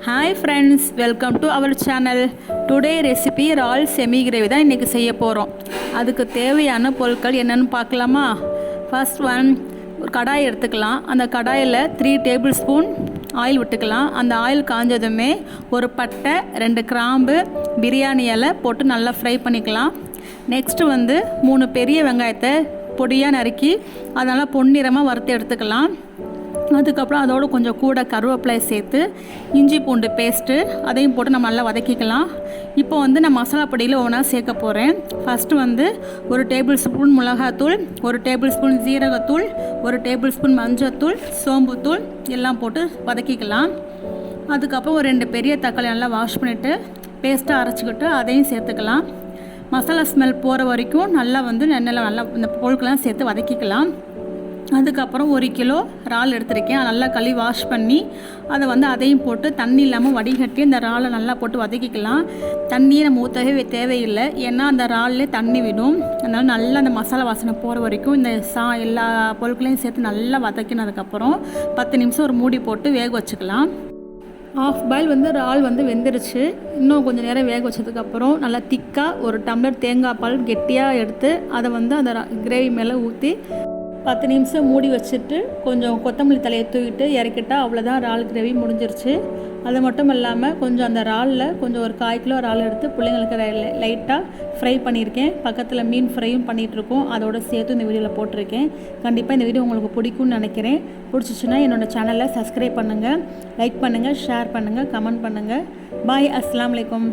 Hi friends, welcome to our channel. Today recipe இறால் semi gravy தான் இன்றைக்கி செய்ய போகிறோம். அதுக்கு தேவையான பொருட்கள் என்னென்னு பார்க்கலாமா? ஃபர்ஸ்ட் ஒரு கடாய் எடுத்துக்கலாம். அந்த கடாயில் 3 டேபிள் ஸ்பூன் ஆயில் விட்டுக்கலாம். அந்த ஆயில் காஞ்சதுமே ஒரு பட்டை 2 கிராம்பு பிரியாணி இலை போட்டு நல்லா ஃப்ரை பண்ணிக்கலாம். நெக்ஸ்ட்டு 3 பெரிய வெங்காயத்தை பொடியாக நறுக்கி அதனால் பொன்னிறமாக வறுத்து எடுத்துக்கலாம். அதுக்கப்புறம் அதோடு கொஞ்சம் கூட கருவேப்பிலை சேர்த்து இஞ்சி பூண்டு பேஸ்ட்டு அதையும் போட்டு நம்ம நல்லா வதக்கிக்கலாம். இப்போ நான் மசாலா பொடியில் ஒவ்வொன்றா சேர்க்க போகிறேன். ஃபஸ்ட்டு ஒரு டேபிள் ஸ்பூன் மிளகாத்தூள், ஒரு டேபிள் ஸ்பூன் ஜீரகத்தூள், ஒரு டேபிள் ஸ்பூன் மஞ்சத்தூள், சோம்புத்தூள் எல்லாம் போட்டு வதக்கிக்கலாம். அதுக்கப்புறம் ஒரு 2 பெரிய தக்காளி நல்லா வாஷ் பண்ணிவிட்டு பேஸ்ட்டாக அரைச்சிக்கிட்டு அதையும் சேர்த்துக்கலாம். மசாலா ஸ்மெல் போகிற வரைக்கும் நல்லா எண்ணெயில் நல்லா இந்த பொருட்கள்லாம் சேர்த்து வதக்கிக்கலாம். அதுக்கப்புறம் 1 கிலோ இறால் எடுத்திருக்கேன். நல்லா கழுவி வாஷ் பண்ணி அதை அதையும் போட்டு தண்ணி இல்லாமல் வடிகட்டி அந்த இறாலை நல்லா போட்டு வதக்கிக்கலாம். தண்ணியை நம்ம ஊற்றவே தேவையில்லை, ஏன்னா அந்த இறால்லே தண்ணி விடும். அதனால் நல்லா அந்த மசாலா வாசனை போகிற வரைக்கும் இந்த எல்லா பொருட்களையும் சேர்த்து நல்லா வதக்கினதுக்கப்புறம் 10 நிமிஷம் ஒரு மூடி போட்டு வேக வச்சுக்கலாம். ஆஃப் பாயில் இறால் வெந்துருச்சு. இன்னும் கொஞ்சம் நேரம் வேக வச்சதுக்கப்புறம் நல்லா திக்காக ஒரு டம்ளர் தேங்காய் பால் கெட்டியாக எடுத்து அதை அந்த கிரேவி மேலே ஊற்றி 10 நிமிஷம் மூடி வச்சுட்டு கொஞ்சம் கொத்தமல்லி தலையை தூக்கிட்டு இறக்கிட்டால் அவ்வளோதான் இறால் கிரேவி முடிஞ்சிருச்சு. அது மட்டும் இல்லாமல் கொஞ்சம் அந்த இறாலில் கொஞ்சம் ஒரு 1/4 கிலோ இறால் எடுத்து பிள்ளைங்களுக்கு லைட்டாக ஃப்ரை பண்ணியிருக்கேன். பக்கத்தில் மீன் ஃப்ரையும் பண்ணிகிட்ருக்கோம். அதோடு சேர்த்து இந்த வீடியோவில் போட்டிருக்கேன். கண்டிப்பாக இந்த வீடியோ உங்களுக்கு பிடிக்கும்னு நினைக்கிறேன். பிடிச்சிச்சுன்னா என்னோடய சேனலை சப்ஸ்கிரைப் பண்ணுங்கள், லைக் பண்ணுங்கள், ஷேர் பண்ணுங்கள், கமெண்ட் பண்ணுங்கள். பாய், அஸ்ஸலாமு அலைக்கும்.